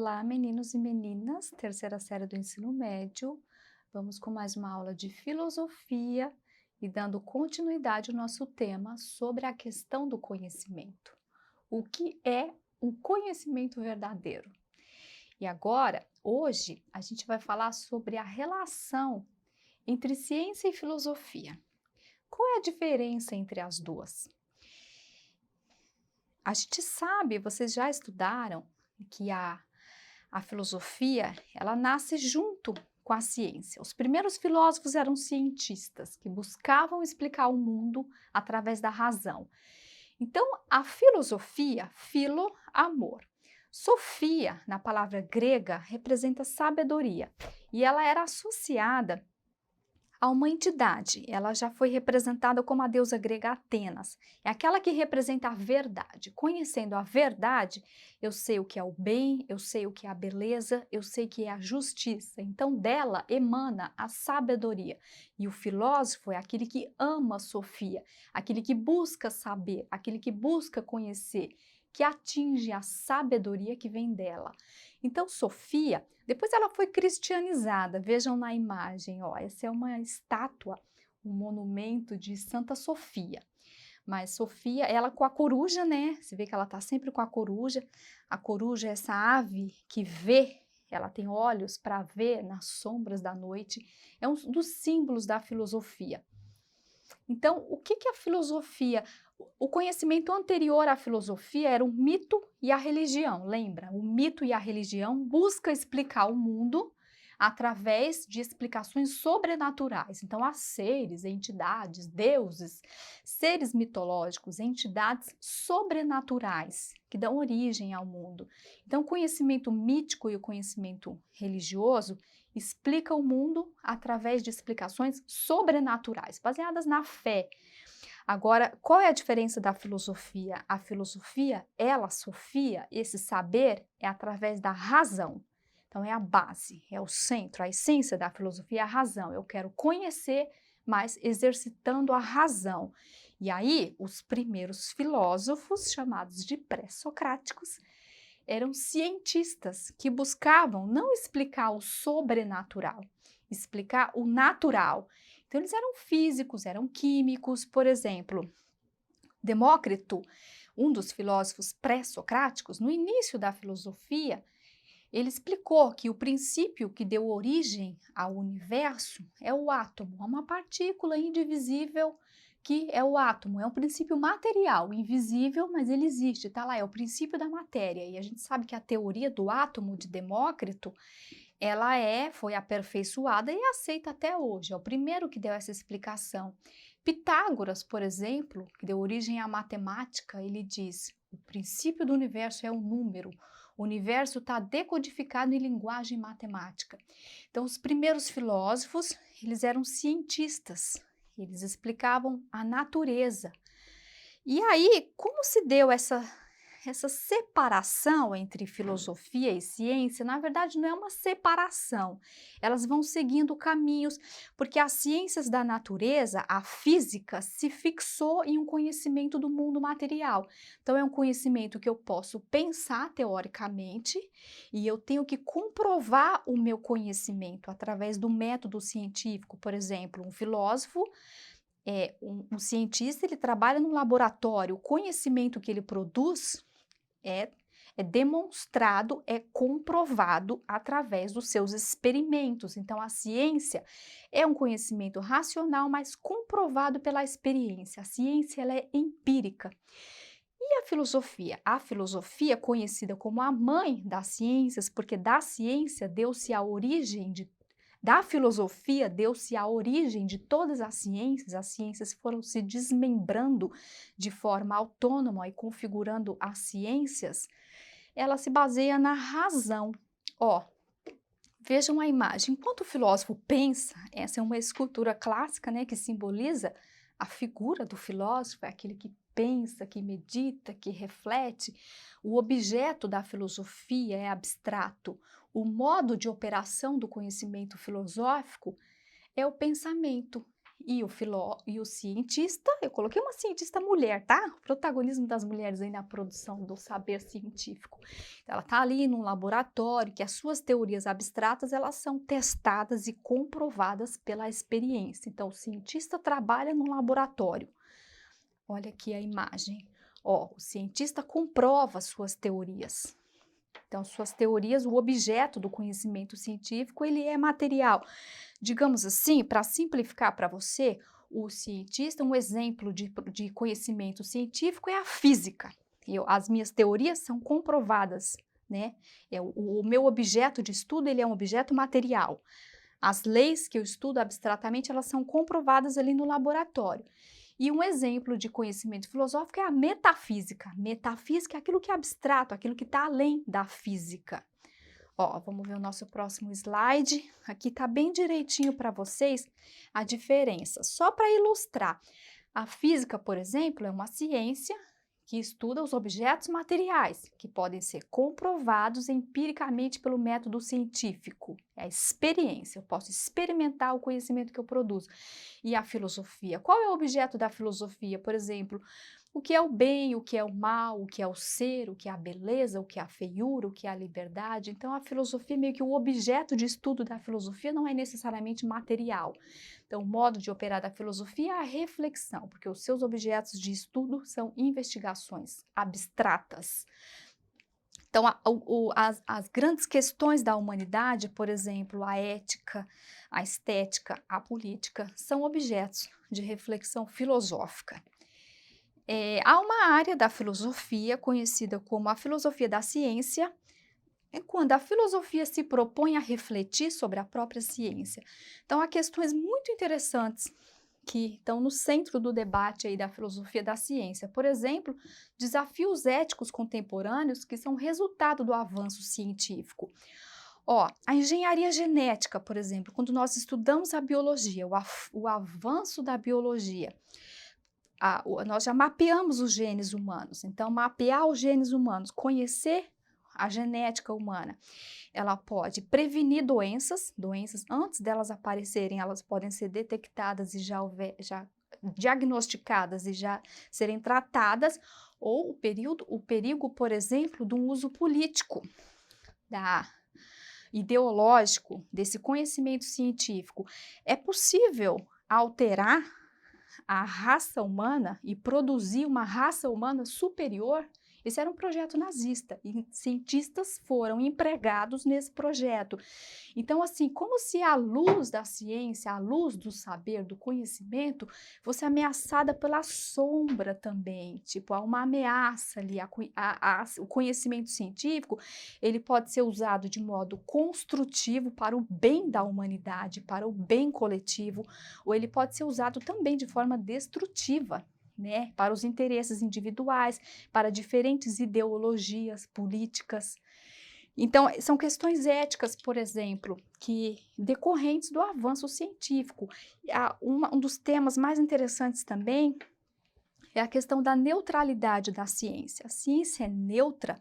Olá, meninos e meninas, terceira série do ensino médio. Vamos com mais uma aula de filosofia e dando continuidade ao nosso tema sobre a questão do conhecimento. O que é um conhecimento verdadeiro? E agora, hoje, a gente vai falar sobre a relação entre ciência e filosofia. Qual é a diferença entre as duas? A gente sabe, vocês já estudaram que a filosofia, ela nasce junto com a ciência. Os primeiros filósofos eram cientistas que buscavam explicar o mundo através da razão. Então, a filosofia, filo, amor. Sofia, na palavra grega, representa sabedoria e ela era associada a uma entidade. Ela já foi representada como a deusa grega Atenas. É aquela que representa a verdade. Conhecendo a verdade, eu sei o que é o bem, eu sei o que é a beleza, eu sei o que é a justiça. Então, dela emana a sabedoria. E o filósofo é aquele que ama Sofia, aquele que busca saber, aquele que busca conhecer, que atinge a sabedoria que vem dela. Então, Sofia, depois ela foi cristianizada. Vejam na imagem, ó, essa é uma estátua, um monumento de Santa Sofia. Mas Sofia, ela com a coruja, né? Você vê que ela tá sempre com a coruja. A coruja é essa ave que vê, ela tem olhos para ver nas sombras da noite. É um dos símbolos da filosofia. Então, o que é a filosofia? O conhecimento anterior à filosofia era o mito e a religião, lembra? O mito e a religião buscam explicar o mundo através de explicações sobrenaturais. Então, há seres, entidades, deuses, seres mitológicos, entidades sobrenaturais que dão origem ao mundo. Então, o conhecimento mítico e o conhecimento religioso explica o mundo através de explicações sobrenaturais, baseadas na fé. Agora, qual é a diferença da filosofia? A filosofia, ela, Sofia, esse saber é através da razão. Então, é a base, é o centro, a essência da filosofia é a razão. Eu quero conhecer, mas exercitando a razão. E aí, os primeiros filósofos, chamados de pré-socráticos, eram cientistas que buscavam não explicar o sobrenatural, explicar o natural. Então, eles eram físicos, eram químicos, por exemplo. Demócrito, um dos filósofos pré-socráticos, no início da filosofia, ele explicou que o princípio que deu origem ao universo é o átomo, é uma partícula indivisível que é o átomo, é um princípio material, invisível, mas ele existe, tá lá, é o princípio da matéria. E a gente sabe que a teoria do átomo de Demócrito, ela foi aperfeiçoada e aceita até hoje. É o primeiro que deu essa explicação. Pitágoras, por exemplo, que deu origem à matemática, ele diz: o princípio do universo é o número. O universo está decodificado em linguagem matemática. Então, os primeiros filósofos, eles eram cientistas. Eles explicavam a natureza. E aí, como se deu essa separação entre filosofia e ciência? Na verdade, não é uma separação. Elas vão seguindo caminhos, porque as ciências da natureza, a física, se fixou em um conhecimento do mundo material. Então, é um conhecimento que eu posso pensar teoricamente e eu tenho que comprovar o meu conhecimento através do método científico. Por exemplo, um filósofo um cientista, ele trabalha no laboratório, o conhecimento que ele produz é demonstrado, é comprovado através dos seus experimentos. Então, a ciência é um conhecimento racional, mas comprovado pela experiência. A ciência, ela é empírica. E a filosofia? A filosofia, conhecida como a mãe das ciências, porque da ciência deu-se a origem da filosofia deu-se a origem de todas as ciências foram se desmembrando de forma autônoma e configurando as ciências, ela se baseia na razão. Ó, vejam a imagem. Enquanto o filósofo pensa, essa é uma escultura clássica, né, que simboliza a figura do filósofo, é aquele que pensa, que medita, que reflete. O objeto da filosofia é abstrato. O modo de operação do conhecimento filosófico é o pensamento. e o cientista, eu coloquei uma cientista mulher, tá? O protagonismo das mulheres aí na produção do saber científico. Ela tá ali num laboratório que as suas teorias abstratas, elas são testadas e comprovadas pela experiência. Então, o cientista trabalha num laboratório. Olha aqui a imagem. Ó, o cientista comprova suas teorias. Então, suas teorias, o objeto do conhecimento científico, ele é material. Digamos assim, para simplificar para você, o cientista, um exemplo de conhecimento científico é a física. As minhas teorias são comprovadas, né? O meu objeto de estudo, ele é um objeto material. As leis que eu estudo abstratamente, elas são comprovadas ali no laboratório. E um exemplo de conhecimento filosófico é a metafísica. Metafísica é aquilo que é abstrato, aquilo que está além da física. Ó, vamos ver o nosso próximo slide. Aqui está bem direitinho para vocês a diferença. Só para ilustrar, a física, por exemplo, é uma ciência que estuda os objetos materiais, que podem ser comprovados empiricamente pelo método científico. É a experiência, eu posso experimentar o conhecimento que eu produzo. E a filosofia? Qual é o objeto da filosofia? Por exemplo, o que é o bem, o que é o mal, o que é o ser, o que é a beleza, o que é a feiura, o que é a liberdade. Então, a filosofia, meio que o objeto de estudo da filosofia não é necessariamente material. Então, o modo de operar da filosofia é a reflexão, porque os seus objetos de estudo são investigações abstratas. Então, as grandes questões da humanidade, por exemplo, a ética, a estética, a política, são objetos de reflexão filosófica. Há uma área da filosofia conhecida como a filosofia da ciência, quando a filosofia se propõe a refletir sobre a própria ciência. Então, há questões muito interessantes que estão no centro do debate aí da filosofia da ciência. Por exemplo, desafios éticos contemporâneos que são resultado do avanço científico. Ó, a engenharia genética, por exemplo, quando nós estudamos a biologia, o avanço da biologia, nós já mapeamos os genes humanos. Então, mapear os genes humanos, conhecer a genética humana, ela pode prevenir doenças antes delas aparecerem, elas podem ser detectadas e já diagnosticadas e já serem tratadas, ou o perigo, por exemplo, do uso político, ideológico desse conhecimento científico. É possível alterar a raça humana e produzir uma raça humana superior? Esse era um projeto nazista e cientistas foram empregados nesse projeto. Então, assim, como se à luz da ciência, à luz do saber, do conhecimento, fosse ameaçada pela sombra também. Tipo, há uma ameaça ali. O conhecimento científico, ele pode ser usado de modo construtivo para o bem da humanidade, para o bem coletivo, ou ele pode ser usado também de forma destrutiva, né, para os interesses individuais, para diferentes ideologias políticas. Então, são questões éticas, por exemplo, que decorrentes do avanço científico. Um dos temas mais interessantes também é a questão da neutralidade da ciência. A ciência é neutra.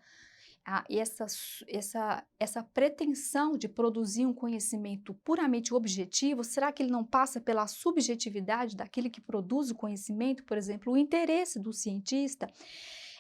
Essa pretensão de produzir um conhecimento puramente objetivo, será que ele não passa pela subjetividade daquele que produz o conhecimento, por exemplo, o interesse do cientista?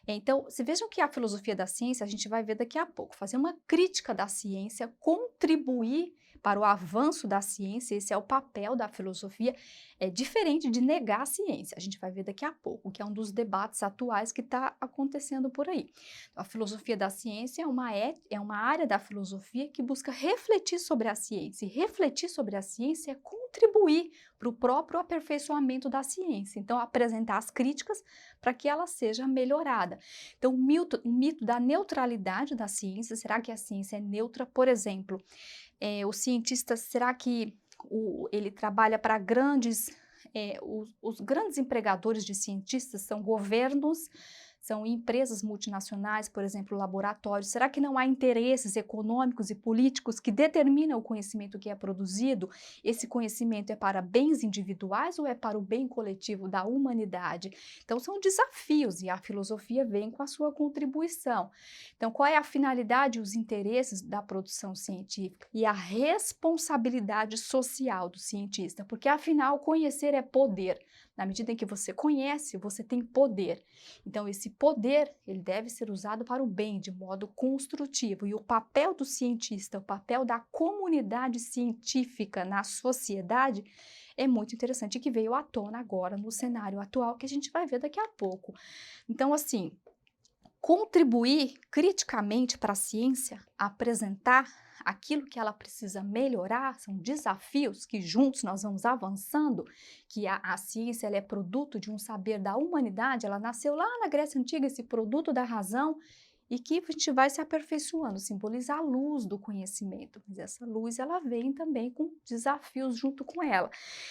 Então, se vejam que a filosofia da ciência, a gente vai ver daqui a pouco, fazer uma crítica da ciência, contribuir para o avanço da ciência, esse é o papel da filosofia, é diferente de negar a ciência, a gente vai ver daqui a pouco, que é um dos debates atuais que está acontecendo por aí. A filosofia da ciência é uma área da filosofia que busca refletir sobre a ciência, e refletir sobre a ciência é contribuir para o próprio aperfeiçoamento da ciência, então apresentar as críticas para que ela seja melhorada. Então, o mito da neutralidade da ciência, será que a ciência é neutra? Por exemplo, o cientista, será que ele trabalha para os grandes empregadores de cientistas são governos, São empresas multinacionais, por exemplo, laboratórios. Será que não há interesses econômicos e políticos que determinam o conhecimento que é produzido? Esse conhecimento é para bens individuais ou é para o bem coletivo da humanidade? Então, são desafios e a filosofia vem com a sua contribuição. Então, qual é a finalidade e os interesses da produção científica? E a responsabilidade social do cientista? Porque, afinal, conhecer é poder. Na medida em que você conhece, você tem poder. Então, esse poder, ele deve ser usado para o bem, de modo construtivo. E o papel do cientista, o papel da comunidade científica na sociedade é muito interessante e que veio à tona agora no cenário atual, que a gente vai ver daqui a pouco. Então, assim, contribuir criticamente para a ciência, apresentar aquilo que ela precisa melhorar, são desafios que juntos nós vamos avançando, que a ciência ela é produto de um saber da humanidade, ela nasceu lá na Grécia Antiga, esse produto da razão, e que a gente vai se aperfeiçoando, simboliza a luz do conhecimento, mas essa luz ela vem também com desafios junto com ela.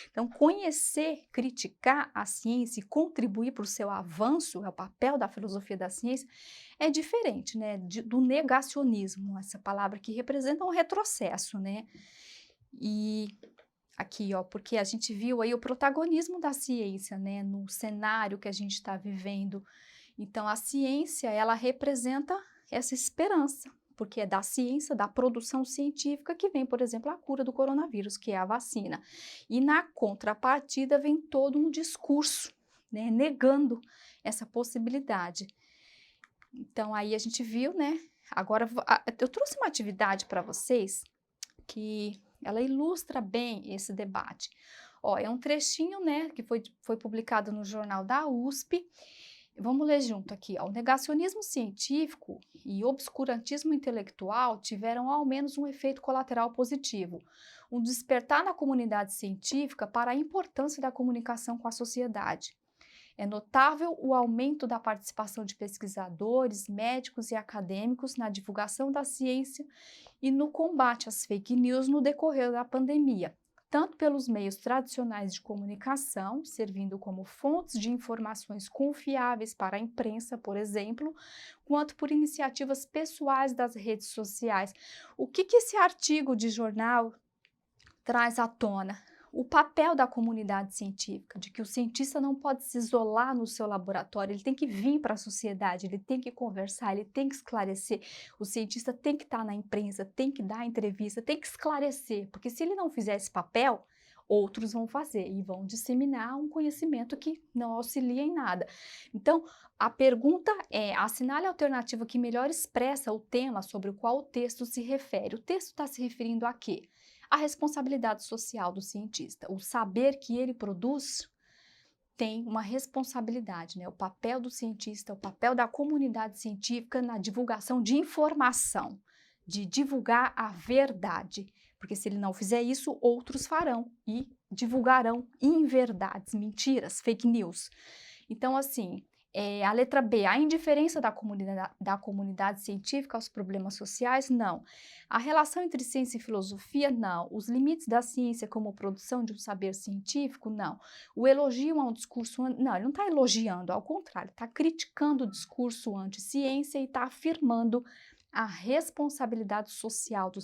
Então, conhecer, criticar a ciência e contribuir para o seu avanço, é o papel da filosofia da ciência, é diferente, né, do negacionismo, essa palavra que representa um retrocesso, né? E aqui, ó, porque a gente viu aí o protagonismo da ciência, né, no cenário que a gente está vivendo. Então, a ciência, ela representa essa esperança, porque é da ciência, da produção científica que vem, por exemplo, a cura do coronavírus, que é a vacina. E na contrapartida vem todo um discurso, né, negando essa possibilidade. Então, aí a gente viu, né? Agora, eu trouxe uma atividade para vocês que ela ilustra bem esse debate. Ó, é um trechinho, né, que foi publicado no jornal da USP. Vamos ler junto aqui, ó. O negacionismo científico e obscurantismo intelectual tiveram ao menos um efeito colateral positivo, um despertar na comunidade científica para a importância da comunicação com a sociedade. É notável o aumento da participação de pesquisadores, médicos e acadêmicos na divulgação da ciência e no combate às fake news no decorrer da pandemia, tanto pelos meios tradicionais de comunicação, servindo como fontes de informações confiáveis para a imprensa, por exemplo, quanto por iniciativas pessoais das redes sociais. O que esse artigo de jornal traz à tona? O papel da comunidade científica, de que o cientista não pode se isolar no seu laboratório, ele tem que vir para a sociedade, ele tem que conversar, ele tem que esclarecer. O cientista tem que estar na imprensa, tem que dar entrevista, tem que esclarecer, porque se ele não fizer esse papel, outros vão fazer e vão disseminar um conhecimento que não auxilia em nada. Então, a pergunta é: assinale a alternativa que melhor expressa o tema sobre o qual o texto se refere. O texto está se referindo a quê? A responsabilidade social do cientista, o saber que ele produz tem uma responsabilidade, né? O papel do cientista, o papel da comunidade científica na divulgação de informação, de divulgar a verdade, porque se ele não fizer isso, outros farão e divulgarão inverdades, mentiras, fake news. Então, assim, a letra B, a indiferença da comunidade científica aos problemas sociais, não. A relação entre ciência e filosofia, não. Os limites da ciência como produção de um saber científico, não. O elogio a um discurso, não, ele não está elogiando, ao contrário, está criticando o discurso anti-ciência e está afirmando a responsabilidade social do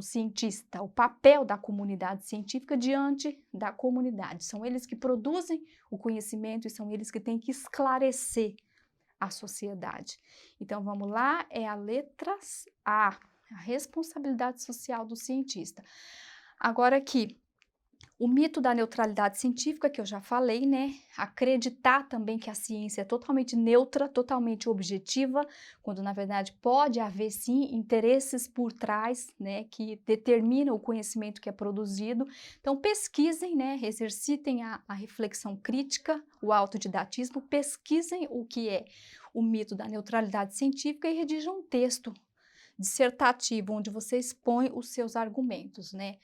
cientista, o papel da comunidade científica diante da comunidade. São eles que produzem o conhecimento e são eles que têm que esclarecer a sociedade. Então, vamos lá, é a letra A, a responsabilidade social do cientista. Agora aqui, o mito da neutralidade científica, que eu já falei, né? Acreditar também que a ciência é totalmente neutra, totalmente objetiva, quando na verdade pode haver sim interesses por trás, né? Que determinam o conhecimento que é produzido. Então pesquisem, né? Exercitem a reflexão crítica, o autodidatismo, pesquisem o que é o mito da neutralidade científica e redigam um texto dissertativo onde você expõe os seus argumentos, né?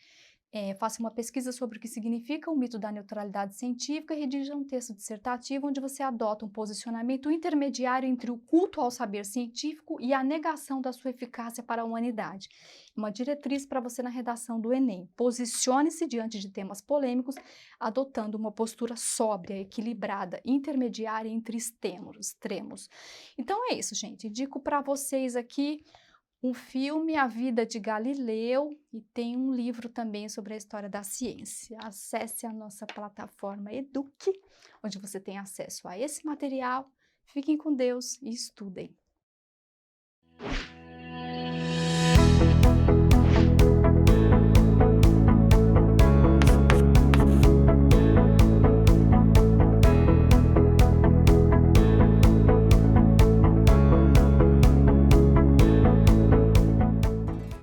Faça uma pesquisa sobre o que significa o mito da neutralidade científica e redija um texto dissertativo onde você adota um posicionamento intermediário entre o culto ao saber científico e a negação da sua eficácia para a humanidade. Uma diretriz para você na redação do Enem. Posicione-se diante de temas polêmicos, adotando uma postura sóbria, equilibrada, intermediária entre extremos. Então é isso, gente. Indico para vocês aqui um filme, A Vida de Galileu, e tem um livro também sobre a história da ciência. Acesse a nossa plataforma Eduque, onde você tem acesso a esse material. Fiquem com Deus e estudem.